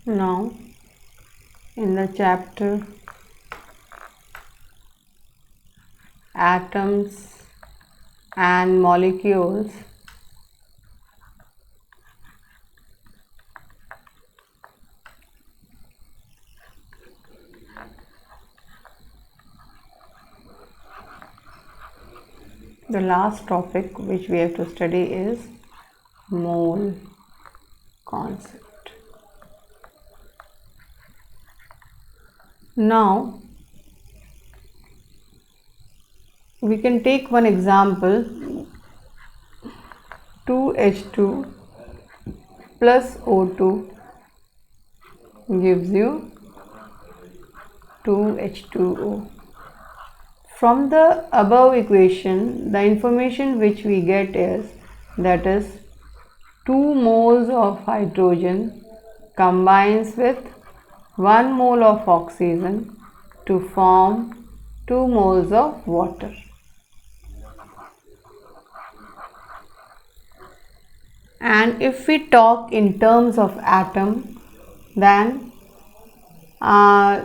Now, in the chapter Atoms and Molecules, the last topic which we have to study is mole concept. Now, we can take one example. 2H2 plus O2 gives you 2H2O. From the above equation, the information which we get is, that is 2 moles of hydrogen combines with 1 mole of oxygen to form 2 moles of water. And if we talk in terms of atom, then 4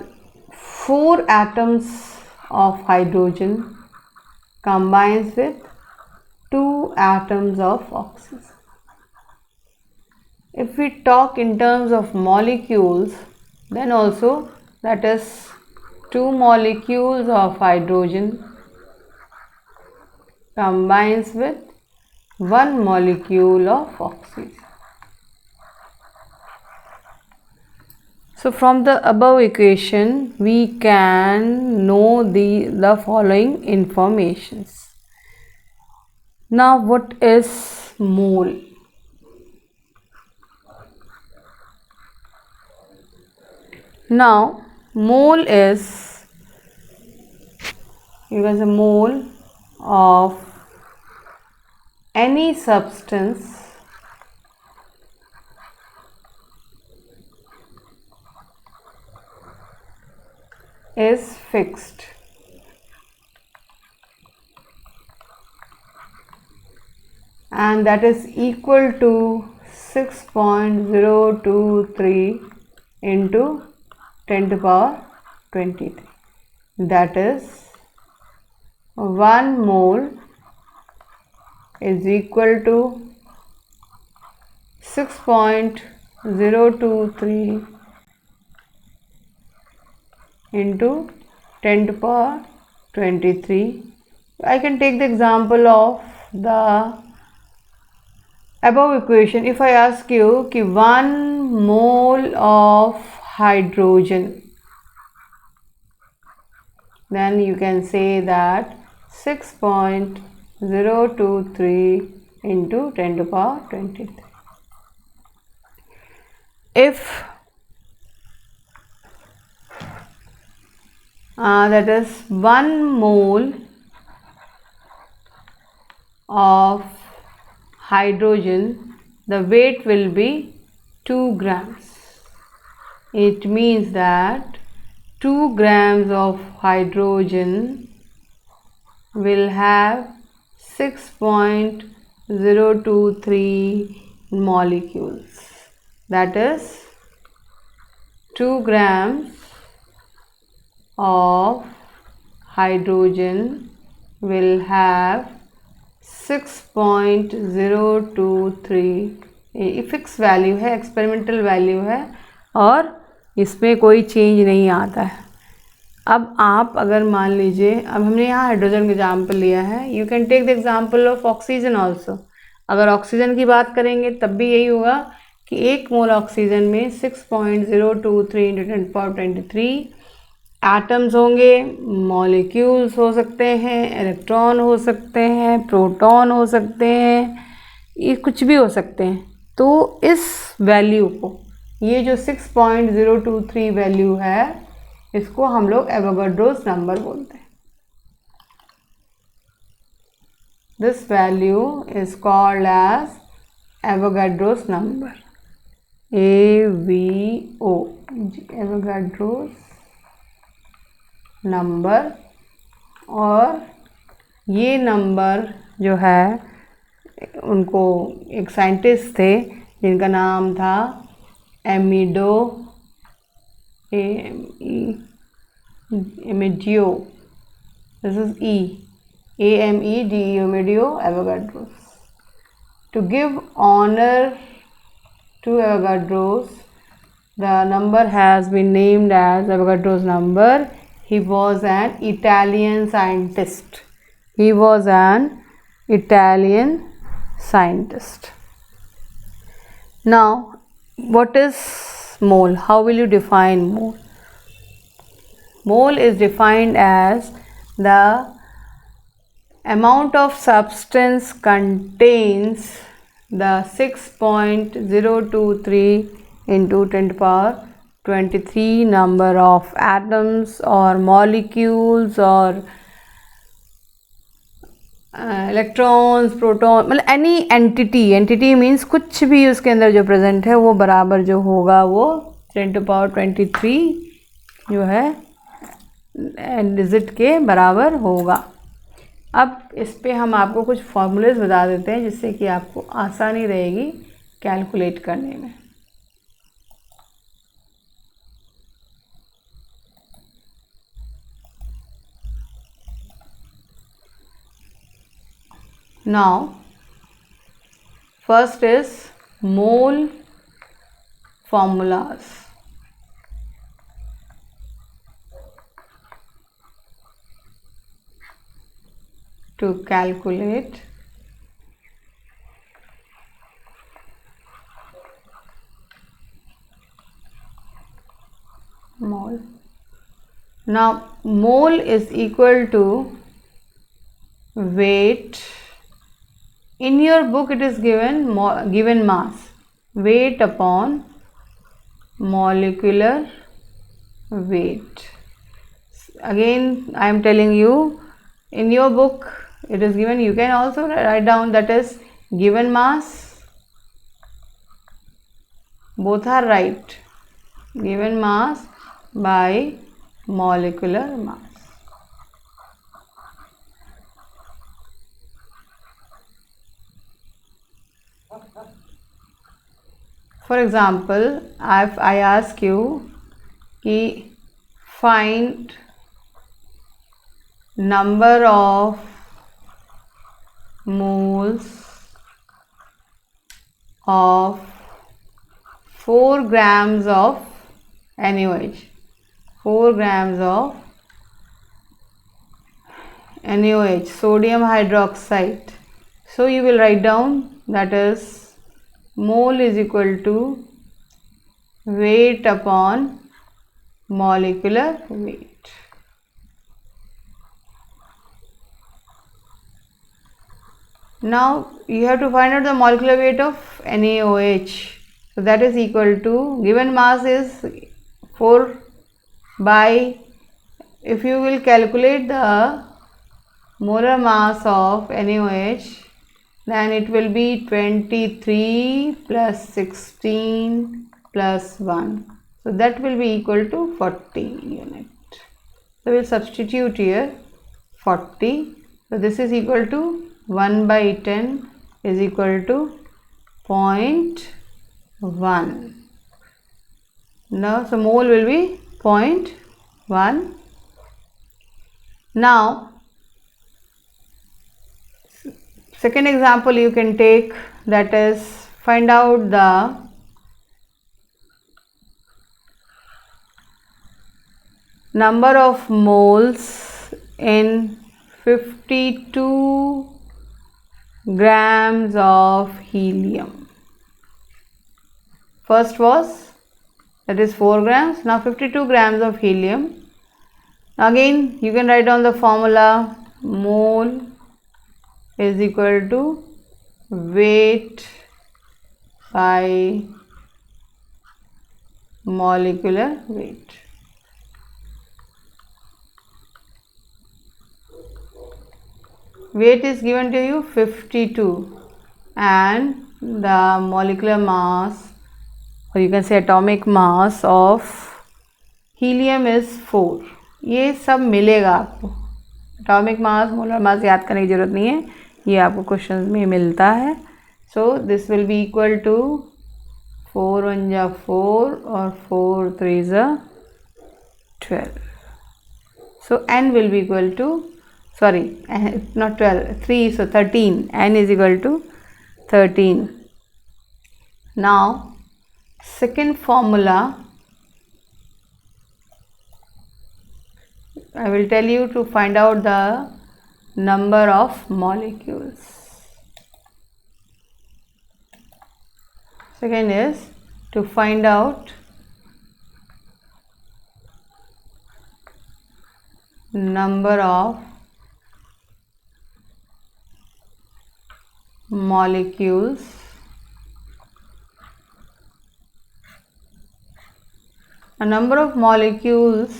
atoms of hydrogen combines with 2 atoms of oxygen. If we talk in terms of molecules, then also, that is 2 molecules of hydrogen combines with 1 molecule of oxygen. So from the above equation, we can know the following informations. Now, what is mole? Now, mole is, a mole of any substance is fixed. And that is equal to 6.023 into 10 to the power 23. That is 1 mole is equal to 6.023 into 10 to the power 23. I can take the example of the above equation. If I ask you कि 1 mole of hydrogen, then you can say that 6.023 into 10 to the power 23. If that is 1 mole of hydrogen, the weight will be 2 grams. It means that 2 grams of hydrogen will have 6.023 molecules. That is 2 grams of hydrogen will have 6.023. ये fix value है, experimental value है और इसमें कोई change नहीं आता है. अब आप अगर मान लीजिए, अब हमने यहाँ हाइड्रोजन का एग्जाम्पल लिया है, you can take the example of oxygen also. अगर ऑक्सीजन की बात करेंगे तब भी यही होगा कि 1 मोल ऑक्सीजन में 6.023 इंटू 10 पावर 23 एटम्स होंगे. मॉलिक्यूल्स हो सकते हैं, इलेक्ट्रॉन हो सकते हैं, प्रोटॉन हो सकते हैं, ये कुछ भी हो सकते हैं. तो इस वैल्यू को, ये जो 6.023 वैल्यू है, इसको हम लोग एवोगाड्रोस नंबर बोलते हैं. This value is called as Avogadro's number, AVO, Avogadro's number. और ये नंबर जो है, उनको एक साइंटिस्ट थे जिनका नाम था एमिडो AME, Amedeo. This is E. AMEDEO, Amedeo Avogadros. To give honor to Avogadros, the number has been named as Avogadro's number. He was an Italian scientist. He was an Italian scientist. Now, what is mole? How will you define mole? Mole is defined as the amount of substance contains the 6.023 into 10 to the power 23 number of atoms or molecules or electrons proton, मतलब any entity means कुछ भी उसके अंदर जो present है वो बराबर जो होगा वो 10 to the power 23 जो है डिजिट के बराबर होगा। अब इस पे हम आपको कुछ फॉर्मूलेज बता देते हैं जिससे कि आपको आसानी रहेगी कैलकुलेट करने में। Now, first is mole formulas. To calculate mole. Now, mole is equal to weight. In your book it is given mass, weight upon molecular weight. Again I am telling you, in your book it is given, you can also write down, that is given mass, both are right, given mass by molecular mass. For example, if I ask you कि find number of moles of 4 grams of NaOH, 4 grams of NaOH, sodium hydroxide. So you will write down, that is mole is equal to weight upon molecular weight. Now you have to find out the molecular weight of NaOH. So that is equal to, given mass is 4 by, if you will calculate the molar mass of NaOH, then it will be 23 plus 16 plus 1. So that will be equal to 40 unit. So we will substitute here 40. So this is equal to 1 by 10 is equal to 0.1. Now, so mole will be 0.1. Now, second example you can take, that is find out the number of moles in 52 grams of helium. First was, that is 4 grams, now 52 grams of helium. Again you can write down the formula, mole is equal to weight by molecular weight. Weight is given to you 52 and the molecular mass, or you can say atomic mass of helium is 4. ये सब मिलेगा आपको, atomic mass, molar mass याद करने की ज़रूरत नहीं है, ये आपको क्वेश्चंस में मिलता है. So this will be equal to 4 1 जा 4 और 4 3 जा 12. So n will be equal to, sorry, not 12, 3, so 13. N is equal to 13. Now second formula, I will tell you to find out the number of molecules. Second is to find out number of molecules a number of molecules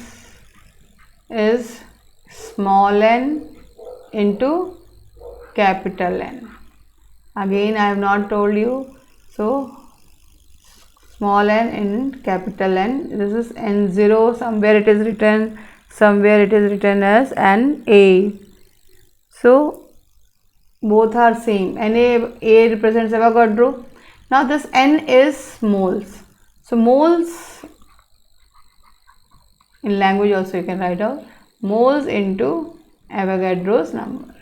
is small n into capital N. Again I have not told you, so small n in capital N, this is N0, somewhere it is written, somewhere it is written as Na. So both are same. A represents Avogadro. Now this N is moles. So moles, in language also you can write out moles into Avogadro's number.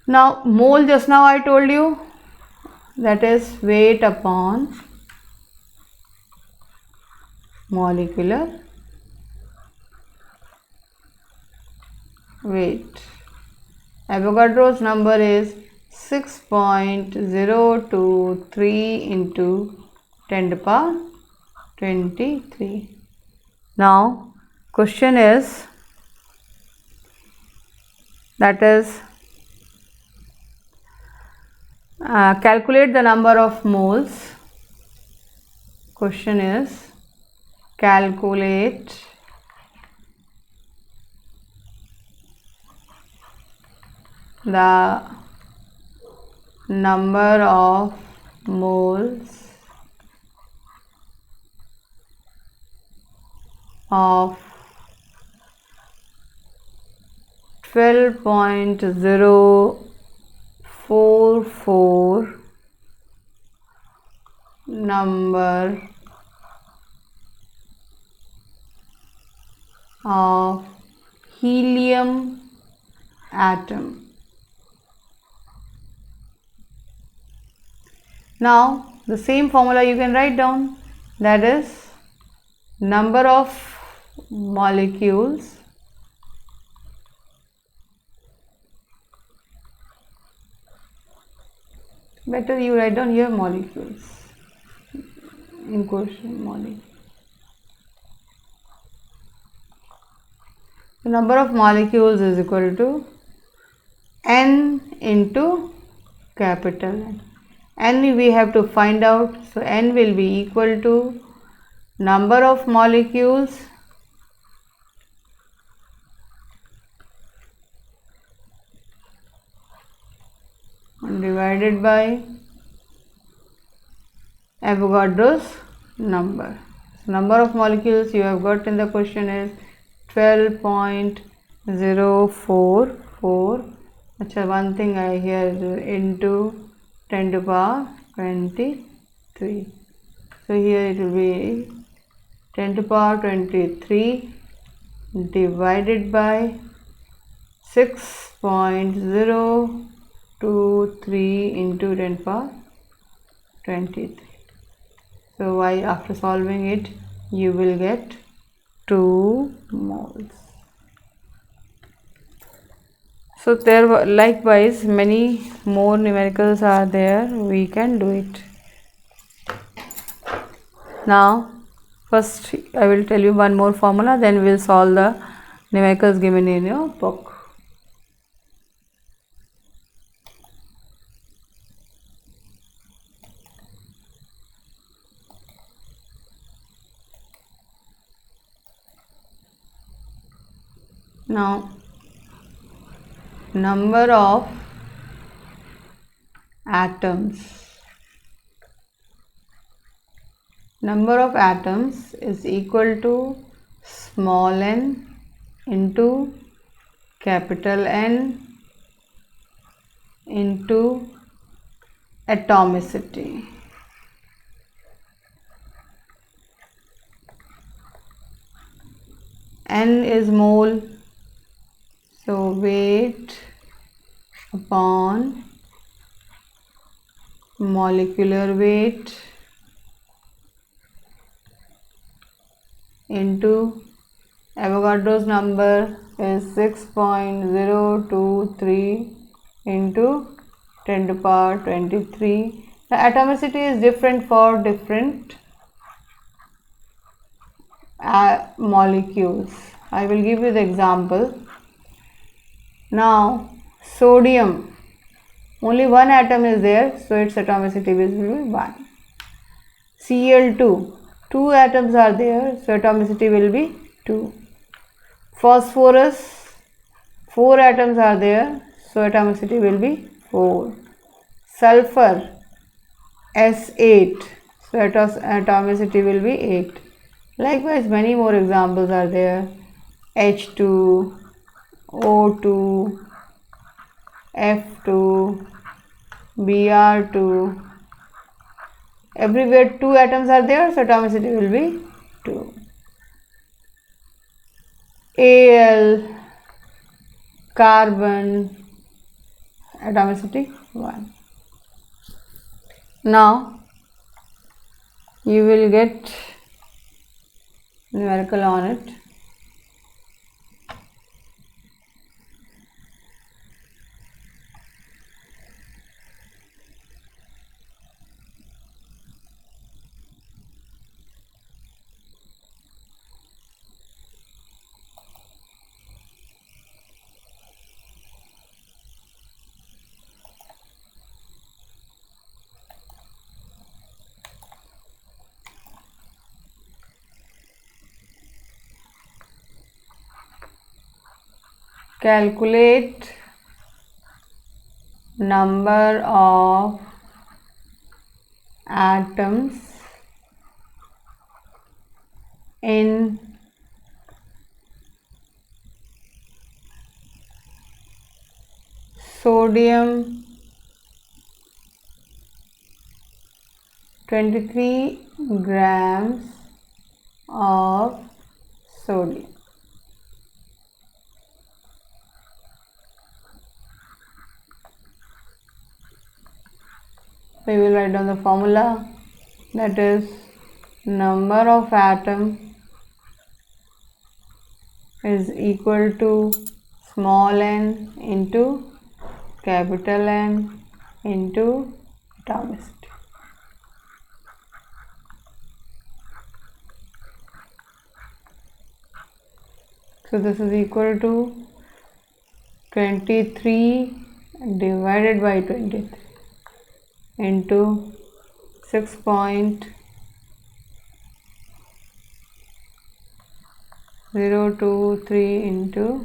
Now mole, just now I told you, that is weight upon molecular weight. Avogadro's number is 6.023 into 10 to the power 23. Now question is, that is calculate the number of moles. Question is calculate the number of moles of 12.044 number of helium atom. Now the same formula you can write down, that is number of molecules better you write down here molecules in question molecule. The number of molecules is equal to N into capital N. N we have to find out, so N will be equal to number of molecules divided by Avogadro's number. So number of molecules you have got in the question is 12.044. Achha, one thing I hear into 10 to the power 23. So here it will be 10 to the power 23 divided by 6.023 into 10 to the power 23. So why, after solving it, you will get 2 moles. So there were likewise many more numericals are there, we can do it. Now first I will tell you one more formula, then we will solve the numericals given in your book. Now number of atoms. Number of atoms is equal to small n into capital N into atomicity. N is mole, so weight upon molecular weight into Avogadro's number is 6.023 into 10 to the power 23. The atomicity is different for different molecules. I will give you the example. Now sodium, only one atom is there, so its atomicity will be 1. Cl2, 2 atoms are there, so atomicity will be 2. Phosphorus, 4 atoms are there, so atomicity will be 4. Sulfur, S8, so atomicity will be 8. Likewise, many more examples are there. H2, O2, F2, Br2. Everywhere 2 atoms are there, so atomicity will be 2. Al, carbon, atomicity 1. Now you will get numerical on it. Calculate number of atoms in sodium 23 grams of sodium. We will write down the formula, that is number of atom is equal to small n into capital N into atomicity. So this is equal to 23 divided by 23 into 6.023 into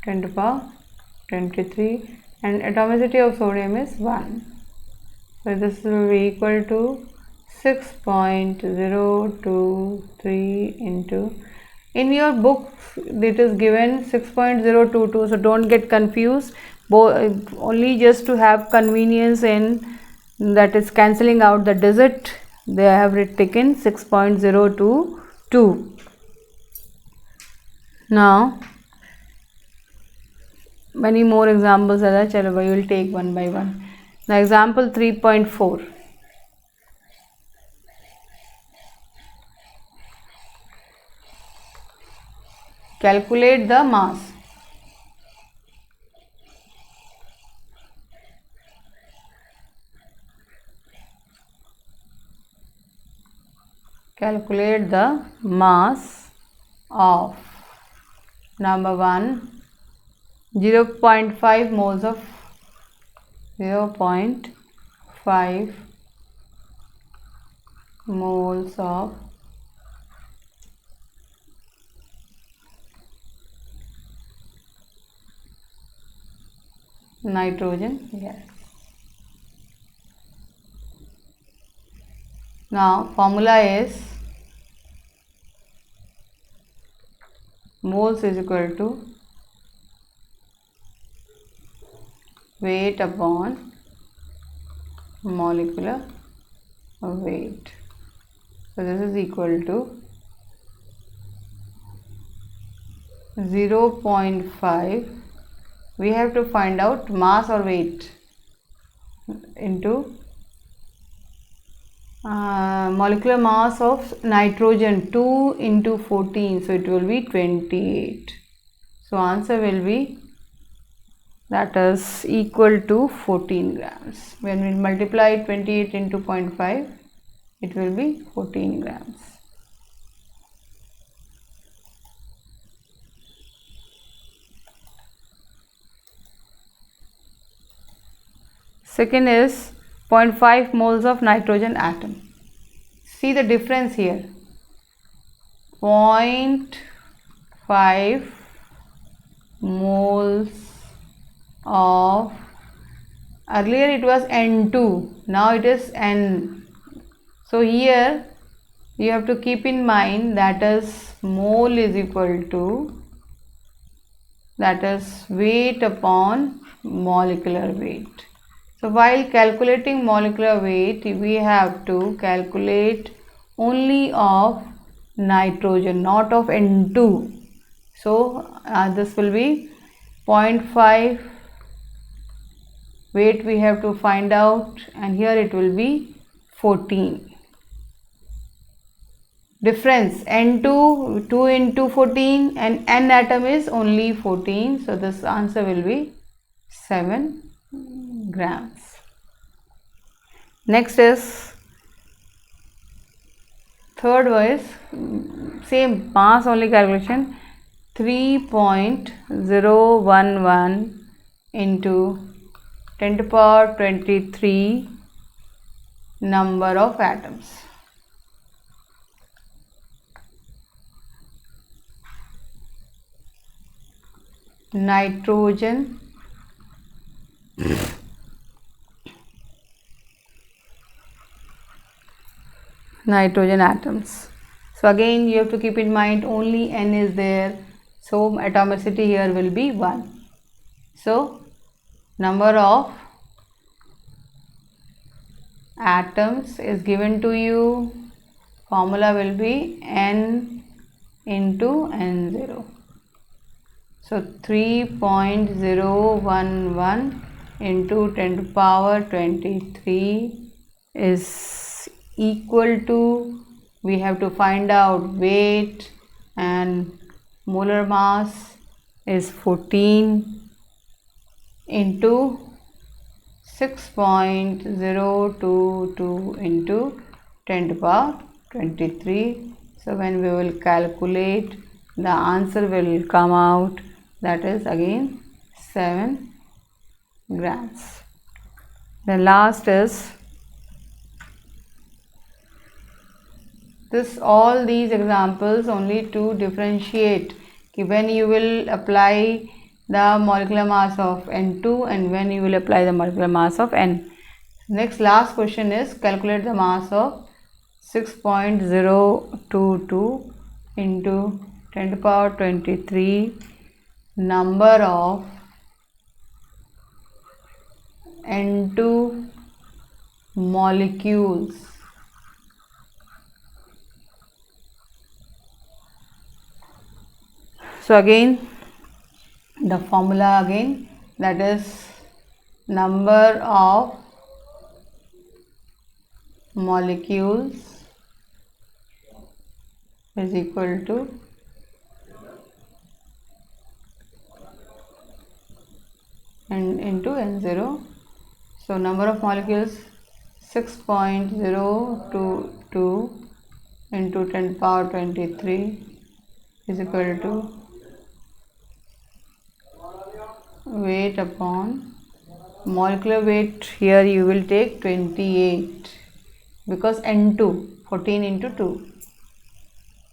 10 to the power 23, and atomicity of sodium is 1. So this will be equal to 6.023 into, in your book it is given 6.022, so don't get confused. Only just to have convenience in, that is cancelling out the digit, they have taken 6.022. Now many more examples are there. Chalo, we will take one by one. Now example 3.4. Calculate the mass. Calculate the mass of number 1, 0.5 moles of 0.5 moles of nitrogen gas. Now formula is moles is equal to weight upon molecular weight. So this is equal to 0.5. We have to find out mass or weight into molecular mass of nitrogen, 2 into 14, so it will be 28. So answer will be, that is equal to 14 grams. When we multiply 28 into 0.5, it will be 14 grams. Second is 0.5 moles of nitrogen atom. See the difference here. 0.5 moles of, earlier it was N2, now it is N. So here you have to keep in mind that is mole is equal to, that is weight upon molecular weight. So while calculating molecular weight, we have to calculate only of nitrogen, not of N2. So this will be 0.5 weight we have to find out, and here it will be 14. Difference N2, 2 into 14, and N atom is only 14. So this answer will be 7 grams. Next is third was same mass only calculation, 3.011 into 10 to the power 23 number of atoms. Nitrogen atoms. So again you have to keep in mind only N is there, so atomicity here will be 1. So number of atoms is given to you, formula will be N into N0. So 3.011 into 10 to the power 23 is equal to, we have to find out weight, and molar mass is 14 into 6.022 into 10 to the power 23. So when we will calculate, the answer will come out, that is again 7 grams. The last is this, all these examples only to differentiate when you will apply the molecular mass of N2 and when you will apply the molecular mass of N. Next last question is calculate the mass of 6.022 into 10 to the power 23 number of N2 molecules. So again the formula again, that is number of molecules is equal to N into N0. So number of molecules 6.022 into 10 to the power 23 is equal to weight upon molecular weight. Here you will take 28 because N2, 14 into 2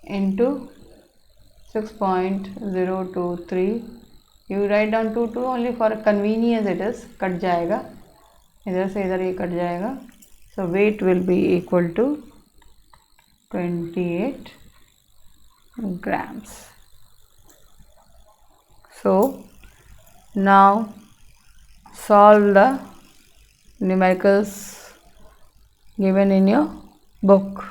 into 6.023. You write down 2 only for convenience, it is cut जाएगा, इधर से इधर ये cut जाएगा. So weight will be equal to 28 grams. So now solve the numericals given in your book.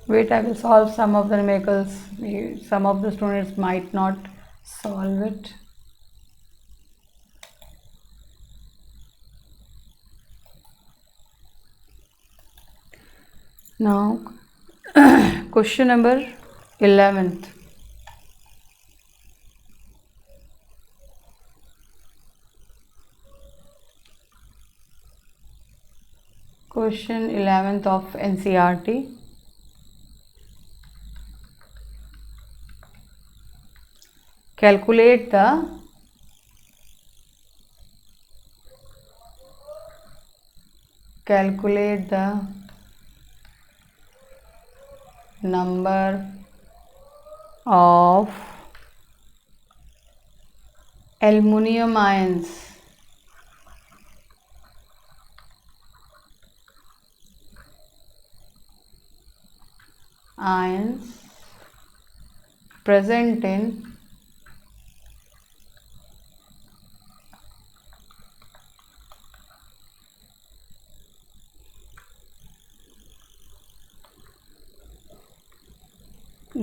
Wait, I will solve some of the numericals. Some of the students might not solve it. Now question number 11th. Question 11th of NCERT. Calculate the number of aluminum ions present in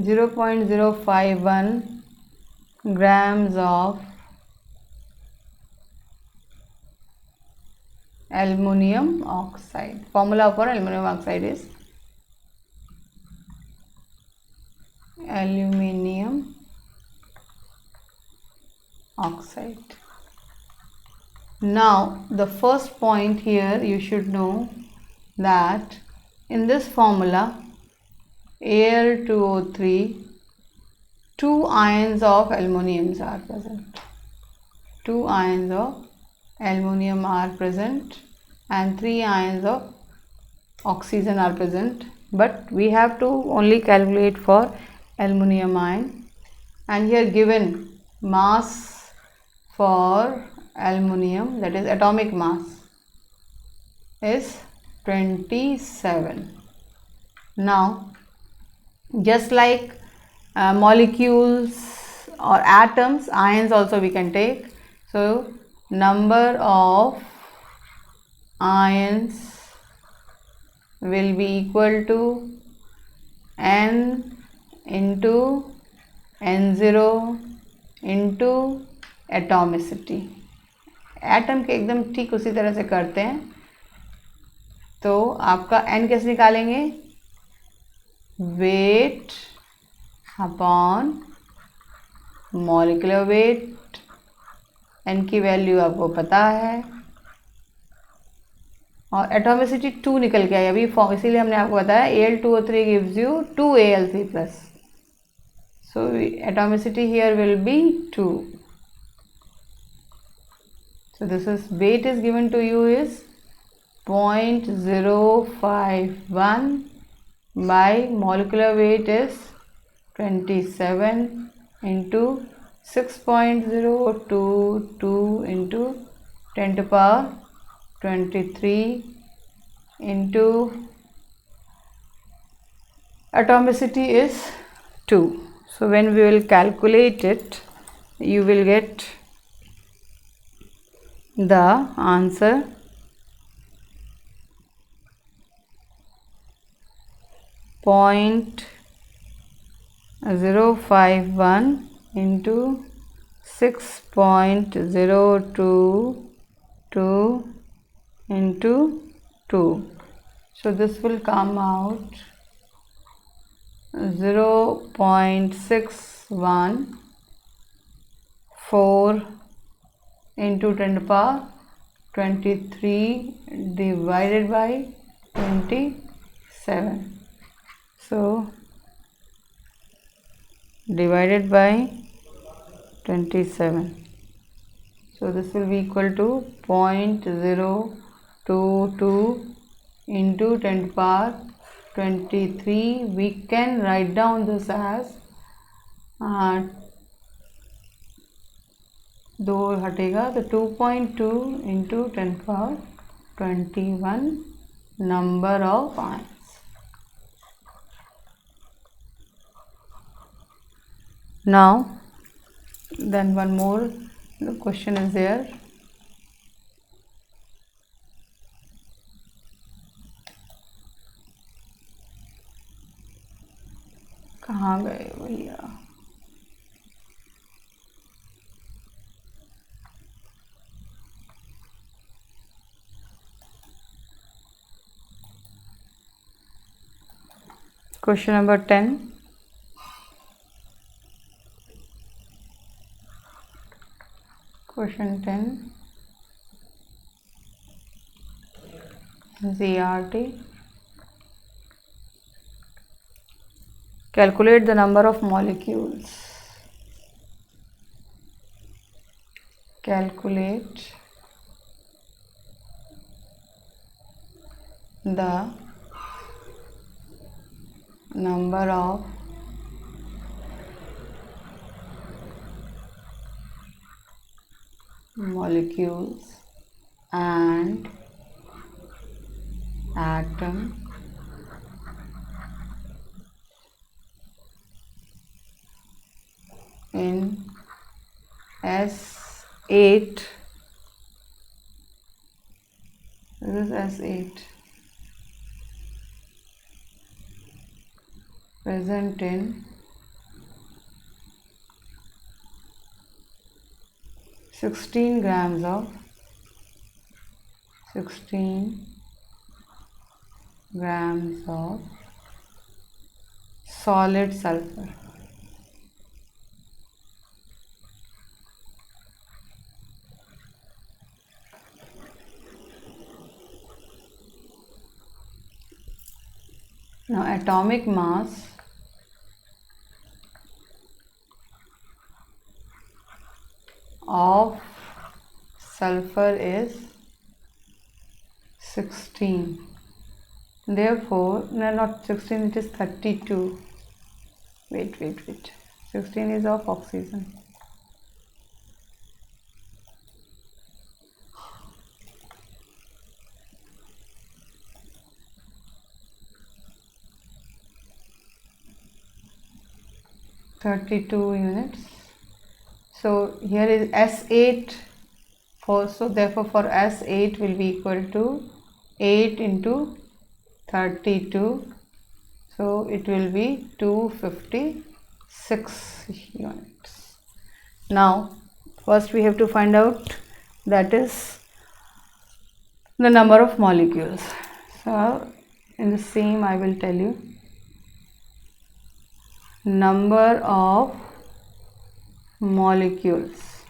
zero point 051 grams of aluminum oxide. Formula for aluminum oxide is aluminum oxide. Now the first point here you should know that in this formula Al2O3 two ions of aluminum are present. Two ions of aluminum are present and 3 ions of oxygen are present, but we have to only calculate for aluminum ion, and here given mass for aluminum, that is atomic mass, is 27. Now just like molecules or atoms, ions also we can take. So number of ions will be equal to n into n0 into atomicity. Atom के एकदम ठीक उसी तरह से करते हैं. तो आपका n कैसे निकालेंगे? Weight upon molecular weight. n की वैल्यू आपको पता है और एटॉमिसिटी 2 निकल के आई अभी, इसीलिए हमने आपको बताया Al2O3 gives you 2Al3+. So atomicity here will be 2. So this is weight is given to you is 0.051 by molecular weight is 27 into 6.022 into 10 to power 23 into atomicity is 2. So when we will calculate it, you will get the answer .051 into 6.022 into 2. So this will come out 0.614 into 10 to the power 23 divided by 27. So divided by 27. So this will be equal to 0.022 into 10 to the power 23. We can write down this as 2 हटेगा तो 2.2 into 10 to the power 21 number of ions. Now then one more question is there. कहाँ गए भैया? Question number 10. Question 10. ZRT. Calculate the number of molecules. Calculate the number of molecules and atom in S8. This is S8 present in 16 grams of 16 grams of solid sulfur. Now atomic mass of sulfur is 16. Therefore, no, not 16, it is 32. Wait. 16 is of oxygen. units. So here is S8 so therefore for S8 will be equal to 8 into 32, so it will be 256 units. Now first we have to find out, that is the number of molecules. So in the same I will tell you number of molecules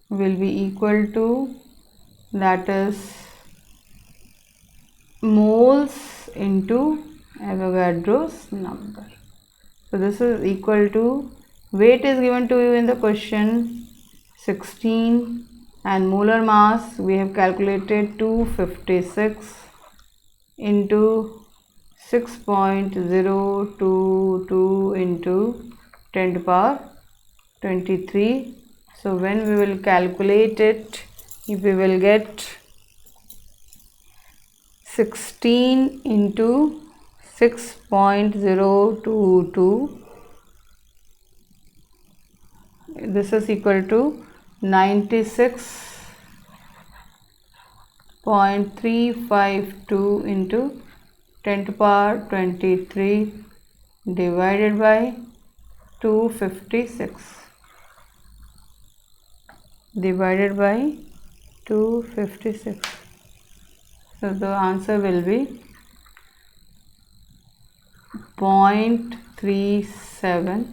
will be equal to, that is moles into Avogadro's number. So this is equal to, weight is given to you in the question 16 and molar mass we have calculated 256 into 6.022 into 10 to the power 23. So when we will calculate it, we will get 16 into 6.022. This is equal to 96.352 into 10 to the power 23 divided by 256. Divided by 256. So the answer will be 0.37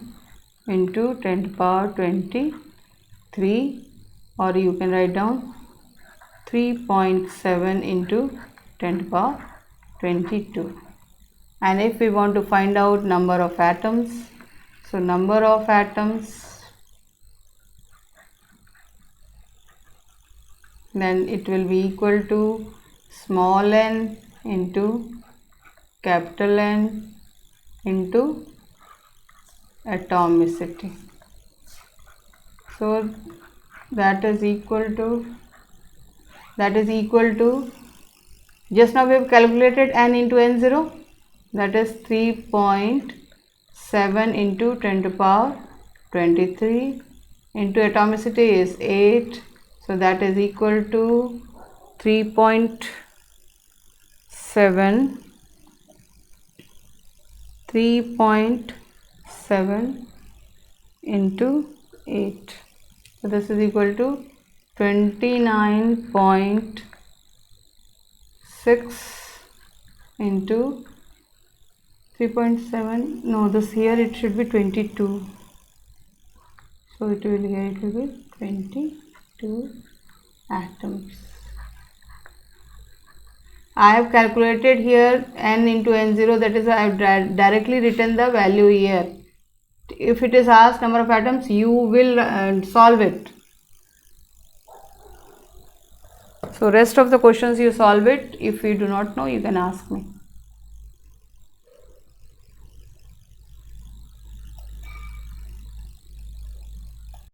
into 10 to the power 23, or you can write down 3.7 into 10 to the power 22. And if we want to find out number of atoms, so number of atoms, then it will be equal to small n into capital N into atomicity. So that is equal to, just now we have calculated n into n0, that is 3.7 into 10 to power 23 into atomicity is 8, so that is equal to 3.7 into 8, so this is equal to 29.6 into 3.7, no, this here it should be 22, so it will be 22 atoms. I have calculated here n into n0, that is I have directly written the value here. If it is asked number of atoms, you will solve it. So rest of the questions you solve it. If you do not know, you can ask me.